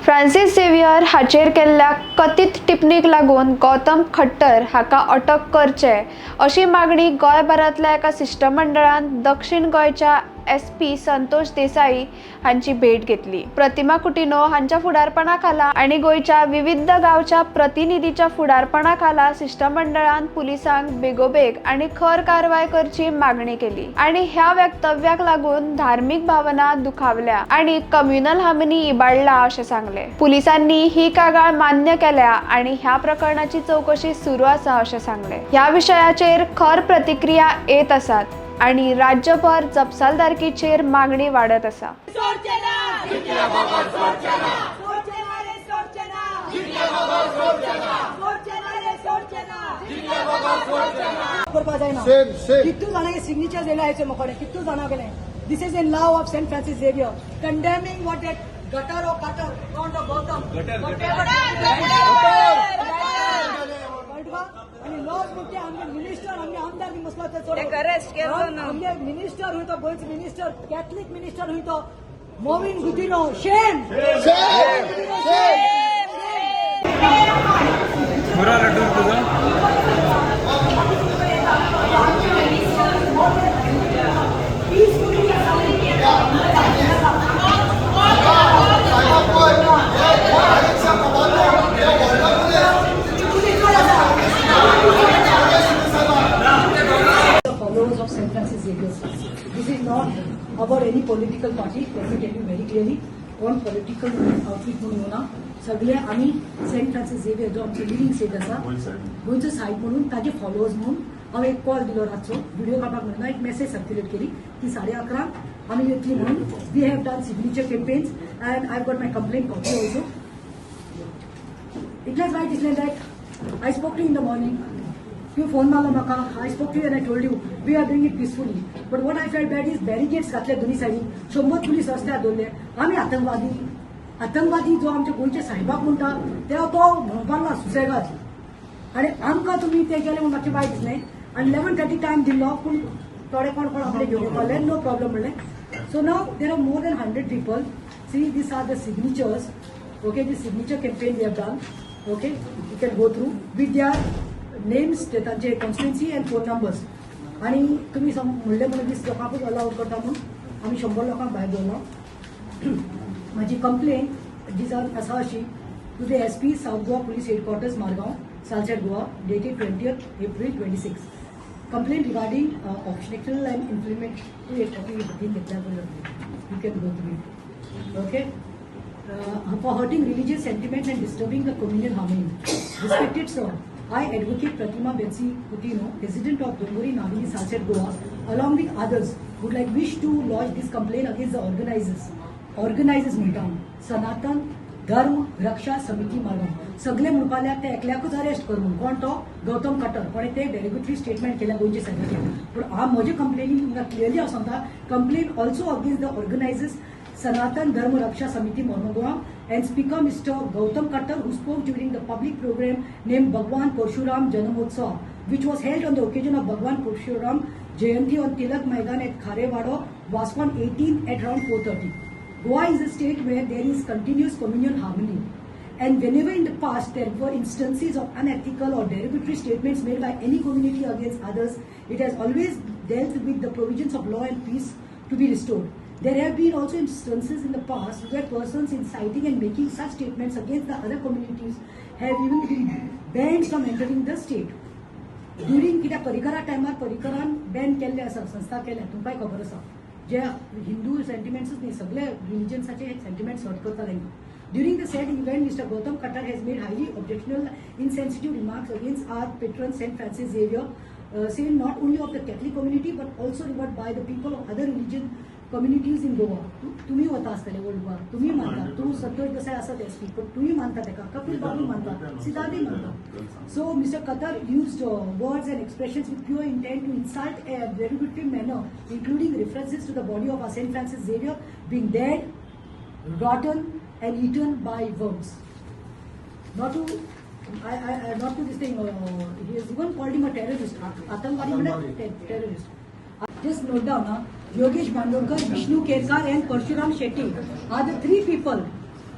Francis Xavier हाचेर केल्ल्या कथीत टिप्पणीक लागून गौतम खट्टर हाका अटक करचे अशी मागणी गोंयभरांतल्या एका शिष्टमंडळान दक्षिण गोंयच्या SP संतोष देसाई हांची भेट घेतली। प्रतिमा कुटिनो हांच्या फुडारपणा खाला आणि गोंयच्या विविध गांवच्या प्रतिनिधीच्या फुडारपणा खाला शिष्टमंडळान पुलिसांक बेगोबेग आणि खर कारवाय करची मागणी केली आणि ह्या वक्तव्याक लागून धार्मिक भावना दुखावल्या आणि कम्युनल हार्मनी इबाडला अशें सांगले। पुलिसांनी ही कागाळ मान्य केल्या आणि ह्या प्रकरणाची चौकशी सुरू आसा अशें सांगले। ह्या विशयाचेर खर प्रतिक्रिया येत आसात आणि राज्यभर जपसालदारकीचेर मागणी वाढत आसा। कितू जाणांगे सिग्नेचर दिले आयचे मोकोडे कितू जाणां गेले। This is in love of Saint Francis Xavier condemning what that gutter or काटर काउंट ऑफ गौतम आणि लॉज म्हणते आमगे मिनिस्टर आमगे आमदार बी मसला ते सोड अरेस्ट केलो ना आमगे मिनिस्टर हुई तो गोंयचो मिनिस्टर कॅथलिक मिनिस्टर हुई तो मोविन गुदिनो शेम बरा रटून तुझा followers of St. Francis Xavier. This is not about any political party. Let me tell you very clearly. कोण पॉलिटिकल आउटफिट म्हणून येवना सगळे आम्ही सेंट फ्रांसिस झेवियर जो आमचो लिडिंग सेट आसा गोंयचो सायट म्हणून ताजे फॉलोअर्स म्हणून हांवें एक कॉल दिलो रातचो व्हिडिओ काडपाक म्हणून एक मेसेज सर्क्युलेट केली की 11:30 आमी येतली म्हणून we have done signature campaigns and I got my complaint copy also इतलेंच वायट दिसलें that I spoke to in the morning You phone मारलो म्हाका I spoke to you and I told you we are doing it peacefully. But what I felt bad is barricades घातले दोन्ही सायडीन 100 police रस्त्यार दवरले आमी आतंकवादी जो आमच्या गोंयच्या साहेबाक म्हणटा तेव्हा तो म्हणपाक सुसेगाद आणि आमकां तुमी ते गेले म्हणून मातशें वायट दिसलें आनी 11:30 टायम दिल्लो पूण थोडे कोण आपले घेवन पावले नो प्रॉब्लम म्हणलें so now there are more than 100 people. See, these are the signatures. Okay, the signature campaign we have done. Okay, you can go through with their names तांचे कॉन्स्टिट्युएन्सी अँड फोन नंबर्स आणि तुम्ही म्हणले म्हणून 20 लोकांकूच allowed करता म्हणून आम्ही 100 लोकांक भायर दवरलो माझी कंप्लेंट दिसान आसा अशी to the SP South Goa police headquarters Margao Salcete Goa dated 20th April 26 complaint regarding obstructional and implement you can go through it okay for hurting religious sentiment and disturbing the communal harmony respected sir I advocate Pratima Betsy Kutino, resident of Dongori Navini, Salset, Goa, along with others, would wish to lodge this complaint against the organizers. Organizers म्हणटां सनातन धर्म रक्षा समिती मारगांव सगळे म्हणपाल्या ते एकल्याकूच arrest कर म्हणून कोण तो गौतम खट्टर कोणे ते डेलिगेटरी स्टेटमेंट केल्या गोंयचे सायडीचे पूण हांव म्हजे कंप्लेनीन क्लियरली हांव सांगता complain also against the organisers Sanatan Dharma Raksha Samiti Mormugua and Speaker Mr. Gautam Khattar, who spoke during the public program named Bhagwan Parshuram Janamotsav, which was held on the occasion of Bhagwan Parshuram Jayanti on Tilak Maidan at Kharewado, Vaswan 18 at around 4:30. Goa is a state where there is continuous communal harmony. And whenever in the past there were instances of unethical or derogatory statements made by any community against others, it has always dealt with the provisions of law and peace to be restored. There have been also instances in the past where persons inciting and making such statements against the other communities have even been banned from entering the state. During कित्याक परिकरा टायमार परिकरान ban केल्ले आसा संस्था केल्या तुमकांय खबर आसा जे Hindu sentiments न्ही सगळे रिलिजन्साचे सेंटिमेंट्स हर्ट करता तांकां. During the said event, Mr. Gautam Khattar has made highly objectionable, insensitive remarks against our patron St. Francis Xavier, saying not only of the Catholic community but also revered by the people of other religion communities in Goa. तुम्ही होता असतले वळखुपाक तुम्ही मानता तूं संतोष देसाई आसा SP पण तुम्ही मानता तेका कपिल बाबू मानता सिद्धार्थी मानता सो मिस्टर कतर used words and expressions with pure intent to insult a derogatory manner including references to the body of our St. Francis Xavier being dead, rotten and eaten by worms. Not to this thing he has even called him a terrorist. Atangwadi terrorist. Just note down Yogesh Bandorkar, Vishnu Kerkar and Parshuram Shetty are the 3 people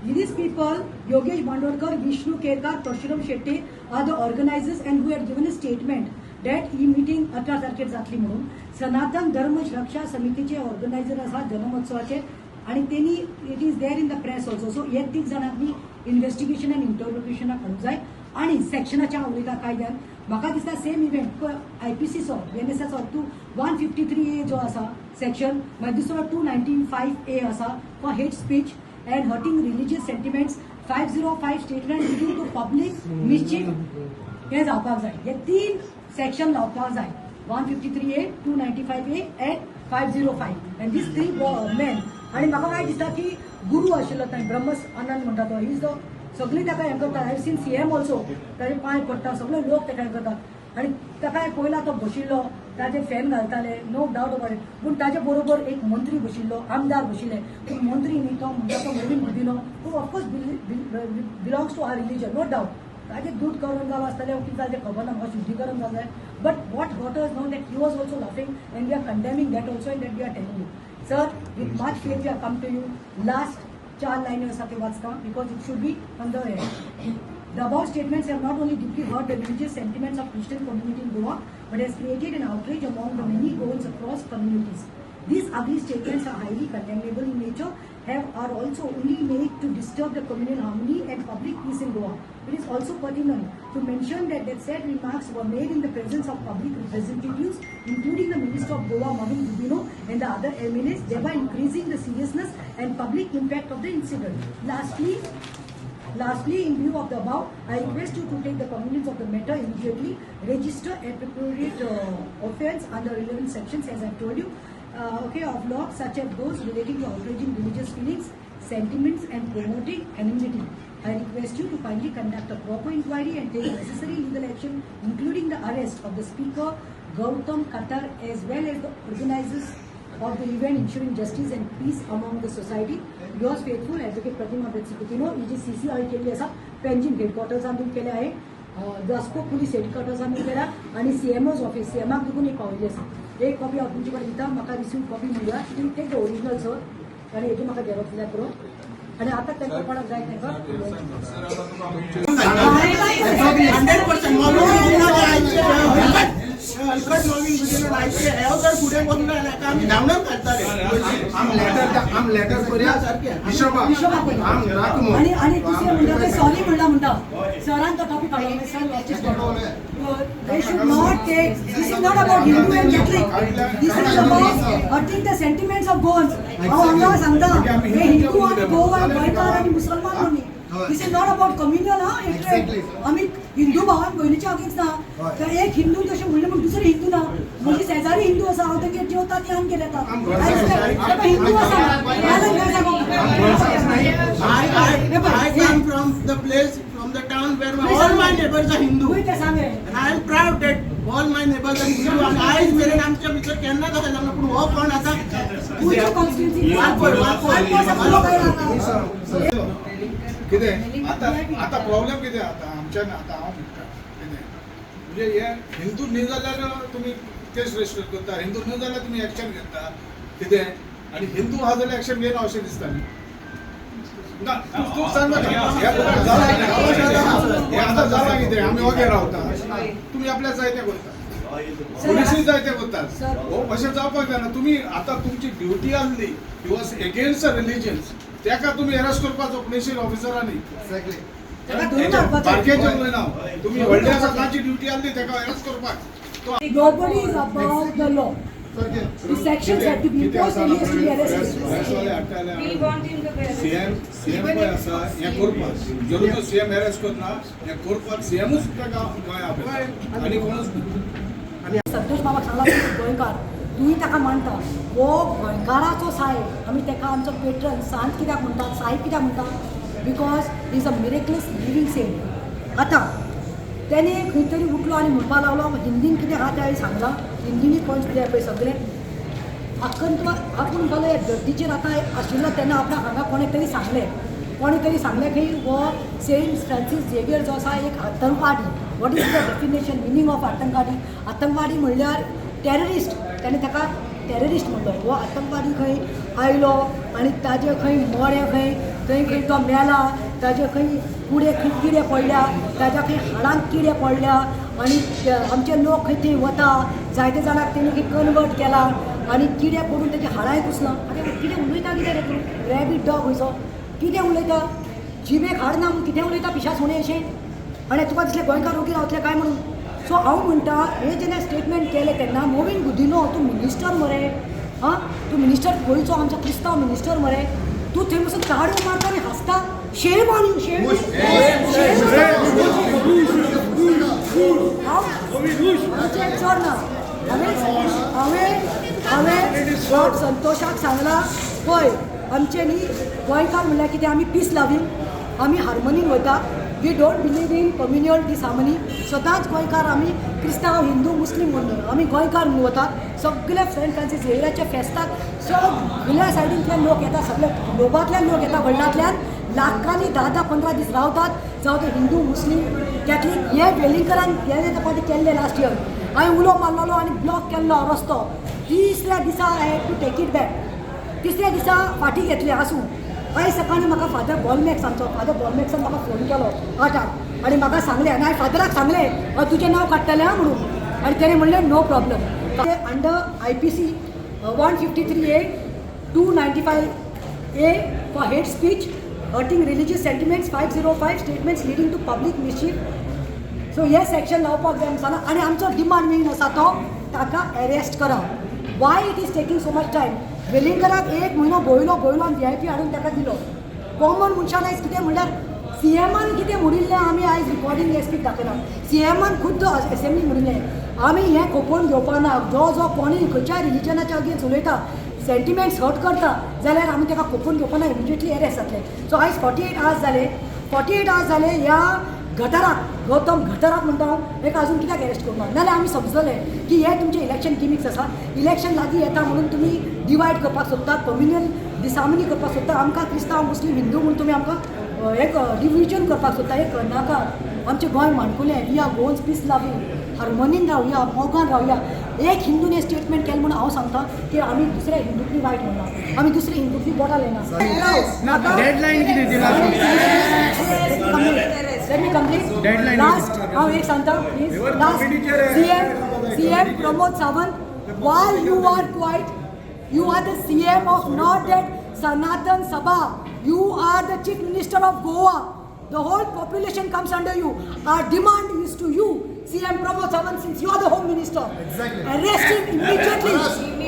These people, Yogesh Bandorkar, Vishnu Kerkar, Parshuram Shetty are the organizers and who had given a statement that he meeting 18 तारखेर जातली म्हणून. सनातन धर्म रक्षा समितीचे organiser आसा जनमहोत्सवाचे आणि त्यांनी it is there in the press also. So हे 3 जाणांनी इन्व्हेस्टिगेशन आनी इंटरप्रिटेशनाक हाडूंक जाय. आणि सेक्शनाच्या उलयता कायद्यान म्हाका दिसता सेम इव्हेंट IPCचो NSSचो 153A जो आसा सेक्शन मागीर दुसरो 295A आसा for hate speech and hurting religious sentiments. 505 statement leading to public mischief हे जावपाक जाय. हे 3 सेक्शन लावपाक जाय. 153A, 295A and 505 and these 3 men. आणि म्हाका काय दिसता की गुरू आशिल्लो थंय ब्रह्मस आनंद म्हणटा तो ही इज द सगळी ताका हें करता. हांवें सीन CM ऑल्सो ताजे पांय पडटा सगळे लोक ताका हें करतात आणि ताका पयला तो बशिल्लो ताजे फॅन घालताले नो डावट अबाउट इट. पूण ताजे बरोबर एक मंत्री बशिल्लो आमदार बशिल्ले पूण मंत्री न्ही तो म्हणटा तो नवीन बुद्धीनो पूण of course belongs to our religion no doubt. ताजे दूध करून जालो आसतलें की ताजें खबर ना म्हाका शुद्धीकरण जालें. But what got us know that he was also laughing and we are condemning that also and that we are telling you sir with much faith we are come to you. Last 4 लाईनी आसा ते वाचता because it should be on the head. The above statements have not only deeply hurt the religious sentiments of Christian community in Goa, but has created an outrage among the many Goans across communities. These ugly statements are highly condemnable in nature, are also only made to disturb the communal harmony and public peace in Goa. It is also pertinent to mention that said remarks were made in the presence of public representatives, including the Minister of Goa, Mohan Rubino, and the other MLAs, thereby increasing the seriousness and public impact of the incident. Lastly, in view of the above, I request you to take the cognizance of the matter immediately, register appropriate offence under relevant sections, as I told you, of law, such as those relating to outraging religious feelings, sentiments, and promoting anonymity. I request you to kindly conduct a proper inquiry and take necessary legal action, including the arrest of the speaker, Gautam Khattar, as well as the organizers of the event, ensuring justice and peace among the society. Yours faithful, Advocate Pratima Betsiputino, EGCC केली असा पेंजिन हेडक्वार्टर्सांतून केले आहे. जास्को police हेडक्वार्टर्सांतून केला आणि CMO's office CMAक देखून एक पावयली आसा. एक कॉपी हांव तुमचे कडेन दिता. म्हाका रिसीव कॉपी मेळ्ळ्या. तुमी टेक द ओरिजिनल सर आनी हेजी म्हाका झेरॉक्स दिल्यात करून आणि आता तांकां कोणाक जाय तांकां 100% फुडें बसून आमी डावनलोड करताले. आम लेटर करूया आणि दुसरें म्हणटा ते सॉरी म्हणटा सरान तो टॉपिक काडलो sir watches they should not take, this is not about Hindu and Catholic, this is about hurting the sentiments of Goans. हांव हांगा सांगता हे हिंदू आणि गोवा गोंयकार आणि मुसलमान म्हणून this is not about communal hatred. आमी हिंदू भावान भयणीच्या अगेन्स्ट ना. तर एक हिंदू तशें म्हणलें म्हण दुसरे हिंदू ना. म्हजी शेजारी हिंदू आसा हांव तांगेर जेवता ती आमगेर येता हिंदू आसा. I come from the place, from the town where all my neighbors are Hindu. And I am proud that all my neighbors are Hindu. And I is मेरे आमच्या भितर केन्ना तशें जावना. पूण हो कोण आतां कितें आतां प्रॉब्लेम कितें आतां आमच्यान आतां हांव म्हणटा कितें म्हणजे हे हिंदू न्ही जाल्यार तुमी केस रजिस्टर करता. हिंदू न्ही जाल्यार तुमी एक्शन घेता कितें आनी हिंदू आहा जाल्यार एक्शन घेयना अशें दिसता न्ही. ना तूं सांग हे आतां जाला कितें आमी ओगे रावता तुमी आपल्या जायते करता पोलिसूय जायते करतात. हो अशें जावपाक जायना. तुमी आतां तुमची ड्युटी आसली you was against the religions ताका तुमी अरेस्ट करपाचो पुलिस ऑफिसरांनी बारकेचे उलयना. तुमी व्हडले आसा तांची ड्युटी आसली ताका अरेस्ट करपाक. Nobody is above the law. The sections have to be imposed and he has to be arrested. CM पळय आसा हें करपाक जरूर तो सीएम अरेस्ट करना हें करपाक सीएमूच ताका गोंया आनी कोणूच आणि संतोष बाबाक सांगला गोंयकार तुमी ताका मानता हो गोंयकाराचो साहेब आमी ताका आमचो पेट्रन सांत कित्याक म्हणटात साहेब कित्याक म्हणटा because is a miraculous living saint. आतां त्याने खंय तरी उठलो आनी म्हणपाक लागलो हिंदीन कितें आहा तें हांवें सांगलां. हिंदीनी पॉयंट्स कितें पळय सगळें आखंत आपूण जालो धर्तीचेर आतां आशिल्लो तेन्ना आपणाक हांगा कोणें तरी सांगलें की हो सेंट फ्रांसीस झेवियर जो आसा एक आतंकवादी. What is the definition meaning of आतंकवादी म्हणल्यार टेररिस्ट. ताणें ताका टेररिस्ट म्हणलो. हो आतंकवादी खंय आयलो आनी ताजे खंय मोडे खंय थंय खंय तो मेला, ताजे खंय कुडे किडे पडल्या, ताज्या खंय हाडांक किडे पडल्या आनी आमचे लोक खंय थंय वता, जायते जाणांक तेणी खंय कन्वर्ट केला आनी किडे पडून तेजे हाडांय कुसना. आरे कितें उलयता कितें रे तूं? रॅबीट डॉग खंयचो कितें उलयता? जिबेक हाड ना म्हूण कितें उलयता पिशा सोणे अशें? आनी तुका दिसलें गोंयकार ओगी रावतले काय म्हणून? सो हांव म्हणटा हे जेन्ना स्टेटमेंट केलें तेन्ना मोविन गुदिनो तूं मिनिस्टर मरे, हां तूं मिनिस्टर गोंयचो आमचो क्रिस्तांव मिनिस्टर मरे, तूं थंय वचून ताळयो मारता आनी हांसता. शेम ऑन यू, शेम. हांव चड ना. हांवें संतोशाक सांगलां पळय आमचे न्ही गोंयकार म्हणल्यार कितें आमी पीस लावींग, आमी हार्मोनीन वयता. We don't believe in communal disharmony. सदांच गोंयकार आमी क्रिस्तांव हिंदू मुस्लीम म्हणून आमी गोंयकार म्हणून वतात. सगळे सेंट फ्रांसीस झेवियराच्या फेस्ताक सगळ्या सायडींतल्यान लोक येता, सगळे ग्लोबांतल्यान लोक येता, वर्ल्डांतल्यान लाखांनी 10-15 दीस रावतात. जावं ते हिंदू मुस्लीम कॅथलीक. हे वेलिंगकरान गेले फाटी केल्ले लास्ट इयर. हांवें उलो मारलेलो आनी ब्लॉक केल्लो रस्तो. तिसऱ्या दिसा I had to take it back. तिसऱ्या दिसा फाटी घेतली आसूं. आयज सकाळीं म्हाका फादर बॉलमॅक्स आमचो फादर बॉलमॅक्सान म्हाका फोन केलो 8 आनी म्हाका सांगलें आनी हांवें फादराक सांगलें तुजें नांव काडटलें आं म्हणून. आनी तेणें म्हणलें no problem. Under IPC 153A 295A for hate speech hurting religious sentiments 505 statements leading to public mischief. So हे सेक्शन लावपाक जाय म्हणून आनी आमचो डिमांड मेन आसा तो ताका अरेस्ट करप. Why it is taking so much time? वेलिंगकराक 1 म्हयनो भोंवलो आनी VIP हाडून ताका दिलो. कॉमन मनशान आयज कितें म्हणल्यार CMान कितें म्हणिल्लें आमी आयज रिकॉर्डिंग एसपीक दाखयना. CMान खुद्द असेंब्लीक म्हणिल्लें आमी हें खोपोवन घेवपाना. जो कोणी खंयच्याय रिलिजनाच्या अगेन्स्ट उलयता, सेंटिमेंट्स हर्ट करता जाल्यार आमी ताका खोपोवन घेवपाना, इमिडिएटली अरेस्ट जातले. सो आयज 48 आवर्स जाले ह्या गटाराक, गौतम गटाराक म्हणटा हांव, हेका अजून कित्याक अरेस्ट करना? नाल्यार आमी समजले की हे तुमचे इलेक्शन गिमिक्स आसा. इलेक्शन लागीं येता म्हणून तुमी डिवायड करपाक सोदता, कम्युनियल डिसहार्मनी करपाक सोदता. आमकां क्रिस्तांव मुस्लीम हिंदू म्हणून तुमी आमकां एक डिविजन करपाक सोदता. एक नाका. आमचें गोंय माणकुलें. वी आर गोन्स पीस लावींग, हार्मोनीन रावया, मोगान रावया. एक हिंदून स्टेटमेंट केलें म्हणून हांव सांगता की आमी दुसऱ्या हिंदूंनी वायट म्हणना, आमी दुसऱ्या हिंदूंनी बोटां लायना. डेडलाइन कितें दिला? Let me complete. Last, हांव एक सांगता please. Last CM Pramod Sawant, while you are quiet, you are the CM of not that Sanatan Sabha. You are the Chief Minister of Goa. The whole population comes under you. Our demand is to you, CM Pramod Sawant, since you are the Home Minister. Exactly. Arrest him immediately.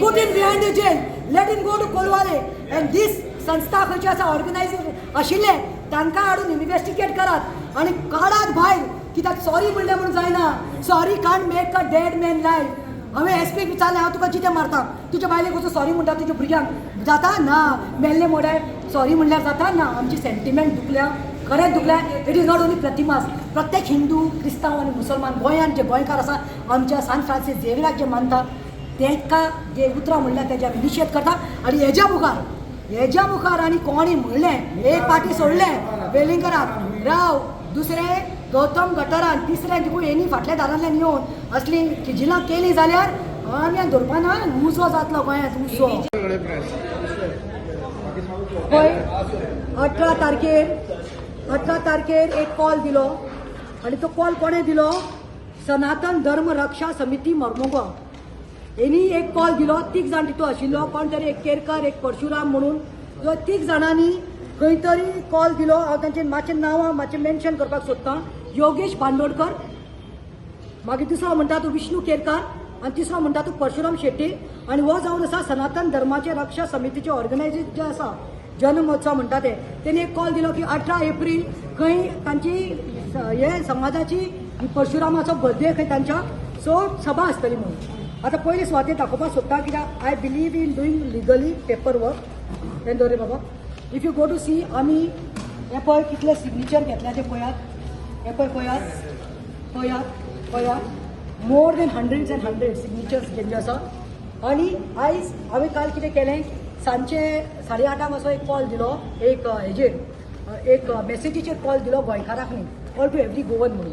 Put him behind the jail. Let him go to Kolwale. And this संस्था खंयची आसा organiser आशिल्ले तांकां हाडून investigate करात आनी काडात भायर. कित्याक सॉरी म्हणलें म्हणून जायना. Sorry can't make a dead man life. हांवें एसपीक विचारलें हांव तुका जितें मारता, तुज्या बायलेक वचून सॉरी म्हणटा तुज्या भुरग्यांक जाता ना? मेल्ले मोड्यार सॉरी म्हणल्यार जाता ना? आमची सेंटिमेंट दुखल्या, खरेंच दुखल्या. It is not only Pratima's. प्रत्येक हिंदू, क्रिस्तांव आनी मुसलमान गोंयांत जे गोंयकार आसा, आमच्या सान फ्रांसीस झेवियराक जे मानता तेका जे उतरां म्हणल्यार तेजे आमी निशेध करता. आनी हेज्या मुखार आनी कोणी म्हणलें एक पाटी सोडलें वेलिंगकराक राव, दुसरे गौतम गटारान, तिसरे देखून हेणी फाटल्या दारांतल्यान येवन असली किजिलां केली जाल्यार आमी धरपाना. उजो जातलो गोंयांत, उजो. पळय 18 तारखेर एक कॉल दिलो आनी तो कॉल कोणें दिलो? सनातन धर्म रक्षा समिती मर्मुगांव हेणी एक कॉल दिलो. 3 जाण तितून आशिल्लो, कोण तरी एक केरकार, एक परशुराम म्हणून. जो 3 जाणांनी खंय तरी कॉल दिलो. हांव तांचे मातशें नांवां मातशें मेन्शन करपाक सोदतां. योगेश बांदोडकर, मागीर दुसरो म्हणटा तो विष्णू केरकार, आनी तिसरो म्हणटा तो परशुराम शेट्टी. आनी हो जावन आसा सनातन धर्माचे रक्षा समितीचे ऑर्गनायझर जे आसा, जन्मोत्सव म्हणटा ते. तेणी एक कॉल दिलो की 18 एप्रील खंय तांची हे समाजाची परशुरामाचो बर्थडे खंय तांच्या, सो सभा आसतली म्हणून. आतां पयलीं सुवातेर दाखोवपाक सोदता कित्याक I believe in doing legally paper work. तें दवरे बाबा. If you go to see, आमी हे पळय कितले सिग्नेचर घेतल्या ते पळयात. हे पळय पळयात. More than hundreds end hundreds signatures घेतले आसा. आनी आयज हांवें काल कितें केलें, सांजचे 8:30 असो एक कॉल दिलो, एक हेजेर एक मेसेजीचेर कॉल दिलो गोंयकाराक न्ही, ऑल टू एवरी गोवन म्हणून.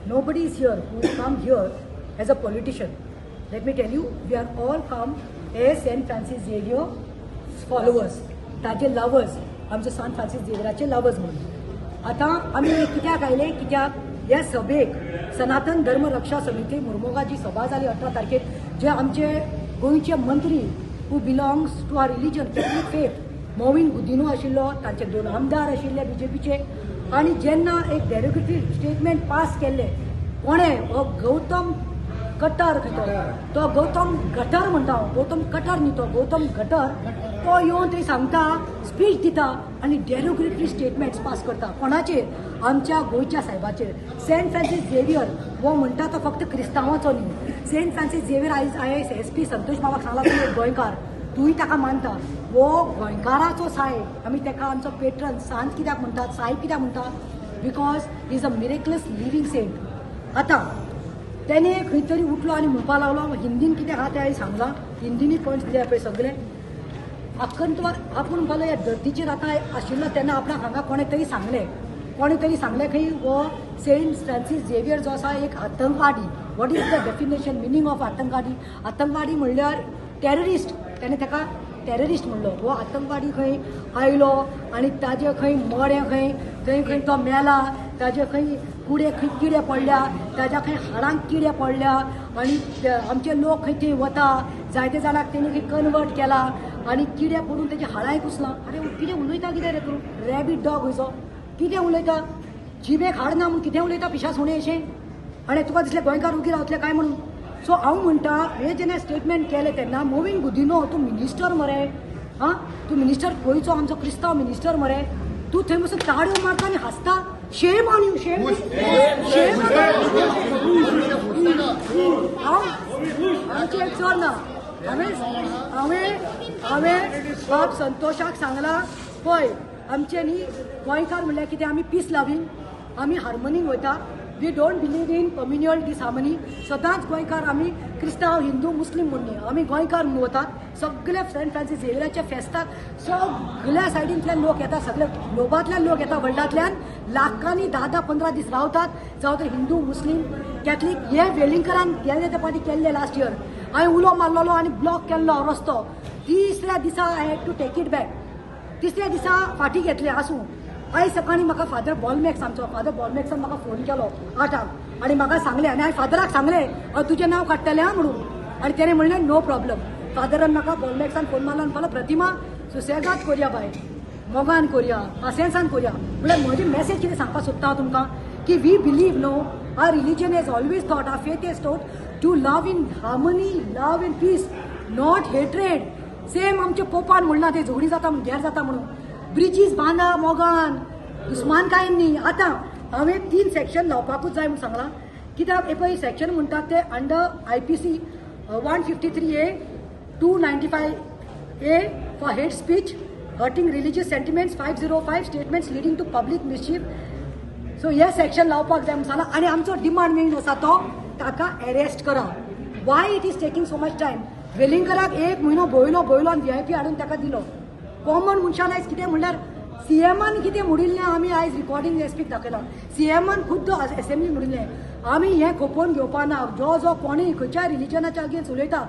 Nobody is here who come here as a politician. Let me tell you, we are all come as St. Francis Xavier followers, taje lovers. आमचो सान फ्रांसीस झेवियराचे लवर्स म्हणून. आतां आमी कित्याक आयले, कित्याक ह्या सभेक सनातन धर्म रक्षा समिती मुर्मुगाची सभा जाली 18 तारखेक, जे आमचे गोंयचे मंत्री who belongs to our religion Catholic faith, Mauvin Godinho आशिल्लो, तांचे 2 आमदार आशिल्ले बीजेपीचे. आनी जेन्ना एक डेरोगेटरी स्टेटमेंट पास केल्ले कोणें, हो गौतम कट्टर तो गौतम गटर म्हणटा हांव, गौतम कटर न्ही तो गौतम गटर, तो येवन थंय सांगता, स्पीच दिता आनी डेरोगेटरी स्टेटमेंट्स पास करता. कोणाचेर? आमच्या गोंयच्या साहेबाचेर. सेंट फ्रांसीस झेवियर हो म्हणटा तो फक्त क्रिस्तांवाचो न्ही. सेंट फ्रांसीस झेवियर आयज IAS SP संतोश बाबाक सांगला, तूं एक गोंयकार, तूंय ताका मानता. हो गोंयकाराचो साहेब, आमी ताका आमचो पेट्रन सांत कित्याक म्हणटात, साहेब कित्याक म्हणटात? Because he is a miraculous living saint. आतां तेणे खंय तरी उठलो आनी म्हणपाक लागलो, हिंदीन कितें आहा तें हांवें सांगलां, हिंदीनी पॉयंट्स दिले पळय सगळे. आपूण म्हणपालो ह्या धर्तीचेर आतां आशिल्लो तेन्ना आपणाक हांगा कोणें तरी सांगलें खंय हो सेंट फ्रांसीस झेवियर जो आसा एक आतंकवादी. What is the definition, meaning of आतंकवादी? आतंकवादी म्हणल्यार टेररिस्ट. तेणें ताका टेररिस्ट म्हणलो. हो आतंकवादी खंय आयलो आनी ताजे खंय मडें खंय तो मेला, ताजे खंय किडे पडल्या, ताज्या खंय हाडांक किडे पडल्या आनी आमचे लोक खंय थंय वता, जायते जाणांक तेणी खंय कन्वर्ट केला आनी किडे पडून तेजे हाडांय कुसलां. अरे कितें उलयता कितें रे तूं? रॅबीट डॉग खंयचो कितें उलयता? जिबेक हाड ना म्हूण कितें उलयता पिशा सुणे अशें? आनी तुका दिसलें गोंयकार उगी रावतले काय म्हणून? सो हांव म्हणटा, हे जेन्ना स्टेटमेंट केलें तेन्ना मोविन गुदिनो तूं मिनिस्टर मरे, हां तूं मिनिस्टर गोंयचो आमचो क्रिस्तांव मिनिस्टर मरे, तूं थंय बसून ताळयो मारता आनी हांसता. शेम ऑन यू, शेम. आमचे एक चोर ना. हांवें बाब संतोशाक सांगला, पळय आमचे न्ही गोंयकार म्हणल्यार कितें, आमी पीस लावींग, आमी हार्मोनीक वयता. We don't believe in communal disharmony. सदांच गोंयकार आमी क्रिस्तांव हिंदू मुस्लीम म्हणून न्ही, आमी गोंयकार म्हणून वतात. सगळे सेंट फ्रांसीस झेवियराच्या फेस्ताक सगळ्या सायडींतल्यान लोक येतात, सगळे ग्लोबांतल्यान लोक येतात, वर्ल्डांतल्यान लाखांनी 10-15 दीस रावतात. जावं ते हिंदू मुस्लीम कॅथलीक. हे वेलिंगकरान गेले ते पाटी केल्ले लास्ट इयर. हांवें उलो मारलेलो आनी ब्लॉक केल्लो रस्तो. तिसऱ्या दिसा I had to take it back. तिसऱ्या दिसा फाटी घेतले आसूं. आयज सकाळीं म्हाका फादर बॉलमॅक्स, आमचो फादर बॉलमॅक्सान म्हाका फोन केलो 8 आनी म्हाका सांगलें, आनी हांवें फादराक सांगलें तुजें नांव काडटलें आं म्हणून. आनी तेणें म्हणलें नो प्रॉब्लम. फादरान म्हाका बॉलमॅक्सान फोन मारलो आनी म्हणलो, प्रतिमा सुसेगाद करया बाय, मोगान करया, पासियेंसान करया. म्हणल्यार म्हजी मॅसेज कितें सांगपाक सोदता हांव तुमकां, की we believe no, our religion has always thought, our faith has thought to love in harmony, love in peace, not hatred. Same आमचे पोपान म्हणलां ते झगडी जाता घेर जाता म्हणून. ब्रिजीस बांदा मोगान, दुस्मान काय न्ही. आतां हांवें 3 सेक्शन लावपाकूच जाय म्हूण सांगलां. कित्याक पळय सेक्शन म्हणटात ते under IPC 153A 295A for hate speech, hurting religious sentiments, 505 statements leading to public mischief. So हे सेक्शन लावपाक जाय म्हूण सांगलां. आनी आमचो डिमांड मेन आसा तो, ताका अरेस्ट करा. Why it is taking so much time? वेलिंगकराक 1 म्हयनो भोंवलो आनी VIP हाडून ताका दिलो. कॉमन मनशान आयज कितें म्हणल्यार CMान कितें म्हणिल्लें आमी आयज रिकॉर्डिंग SPक दाखयलां. CMान खुद्द असेंब्ली म्हणिल्लें आमी हें खोपोवन घेवपाना. जो कोणीय खंयच्याय रिलिजनाच्या अगेन्स्ट उलयता,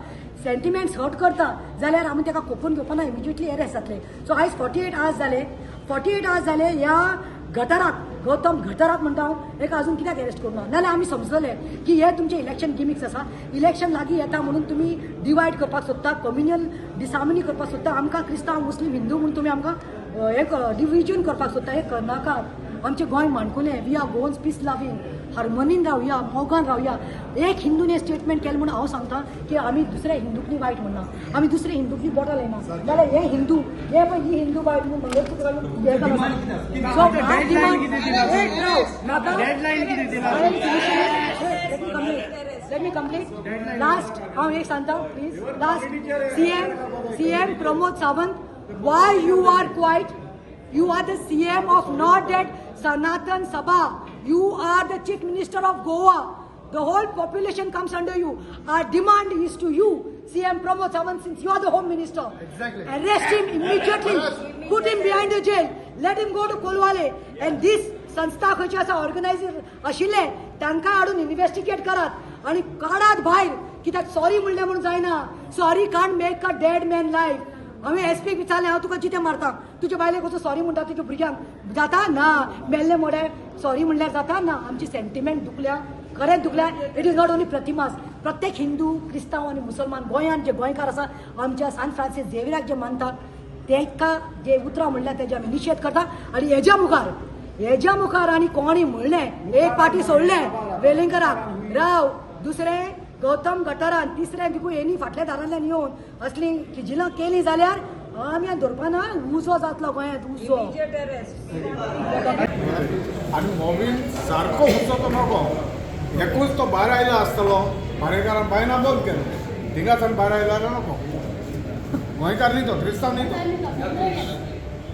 सेंटिमेंट्स हर्ट करता जाल्यार आमी ताका खोपोवन घेवपाना, इमिजिएटली अरेस्ट जातले. सो आयज 48 आवर्स जाले ह्या गटाराक, गौतम गटाराक म्हणटा हांव, एक अजून कित्याक अरेस्ट करूना? नाल्यार आमी समजले की हे तुमचे इलेक्शन गिमिक्स आसा. इलेक्शन लागीं येता म्हणून तुमी डिवायड करपाक सोदता, कम्युनियल डिसहार्मनी करपाक सोदता, आमकां क्रिस्तांव मुस्लीम हिंदू म्हणून तुमी आमकां एक डिविजन करपाक सोदता. हें करनाका. आमचें गोंय माणकुलें. We are Goans peace loving, हार्मोनीन रावया, मोगान रावया. एक हिंदून स्टेटमेंट केलें म्हणून हांव सांगता की आमी दुसऱ्या हिंदूकनी वायट म्हणना, आमी दुसऱ्या हिंदूकनी बोटां लायना. जाल्यार हे हिंदू, हे पळय ही हिंदू बायल म्हणून मंगळसूत्र घालून हे घालना. So let me complete. Last, हांव एक सांगता please. Last, CM Pramod Sawant, why you are quiet? You are the CM of not that Sanatan Sabha. You are the Chief Minister of Goa. The whole population comes under you. Our demand is to you, CM Pramod Sawant, since you are the Home Minister. Exactly. Arrest him immediately. Put him behind the jail. Let him go to Kolwale. And this संस्था खंयची आसा organiser आशिल्ले तांकां हाडून investigate करात आनी काडात भायर. कित्याक सॉरी म्हणलें म्हणून जायना. Sorry can't make a dead man life. हांवें एसपीक विचारलें हांव तुका जितें मारता तुज्या बायलेक वचून सॉरी म्हणटा तुज्या भुरग्यांक जाता ना मेल्ले मोडे सॉरी म्हणल्यार जाता ना आमची सेंटिमेंट दुखल्या खरेंच दुखल्या it is not only Pratima's प्रत्येक हिंदू क्रिस्तांव आनी मुसलमान गोंयांत जे गोंयकार आसा आमच्या सान फ्रांसीस झेवियराक जे मानतात तेका जे उतरां म्हणल्यार तेजे आमी निशेध करता आनी हेज्या मुखार आनी कोणी म्हणलें एक पाटी सोडलें वेलिंगराक राव दुसरें गौतम गटारान तिसरें देखून येनी फाटल्या दारांतल्यान येवन असलीं किजिलां केलीं जाल्यार आमी धरपाना उजो जातलो गोंयांत उजो आनी मोबीन सारको उचो तो नको एकूच तो भायर आयलो आसतलो भारेकारान बायना बंद केलें थिंगासान भायर आयलो नको गोंयकार न्ही तो क्रिस्तांव न्ही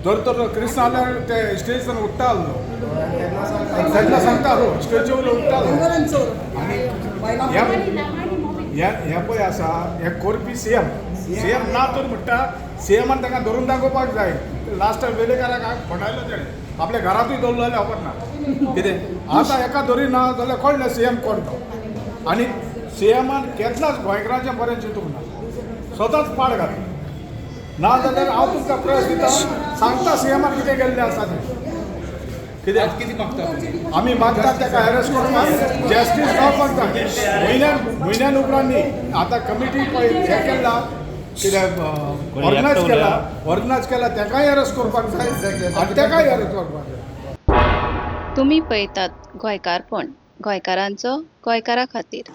तो जर तर क्रिस्तांव जाल्यार ते स्टेजीसान उठ्ठा तेन्ना सांगता स्टेजी वयलो उठ्ठालो आनी हे पळय आसा हे करपी सीएम ना तर म्हणटा सीएमान तांकां धरून दाखोवपाक जाय लास्ट वेलेकाराक फटायलो तेणें आपल्या घरांतूय दवरलो जाल्यार खबर ना कितें आतां एका धरी ना जाल्यार कळ्ळें सीएम कोण तो आनी सीएमान केन्नाच गोंयकारांचें बरें चिंतूंक ना स्वताच पाड घातलो ना जाल्यार हांव तुमकां प्रयत्न दिता सांगता सीएमान कितें केल्लें आसा तें कितें मागता आमी मागतात ताका अरेस्ट करपाक जस्टीस गावपाक जाय म्हयन्यान उपरांत न्ही आतां कमिटी पळय हें केला कितें ऑर्गनायज केला ताकाय अरेस्ट करपाक जाय आनी ताकाय अरेस्ट करपाक जाय. तुम्ही पळयतात गोंयकारपण गोंयकारांचो गोंयकारा खातीर.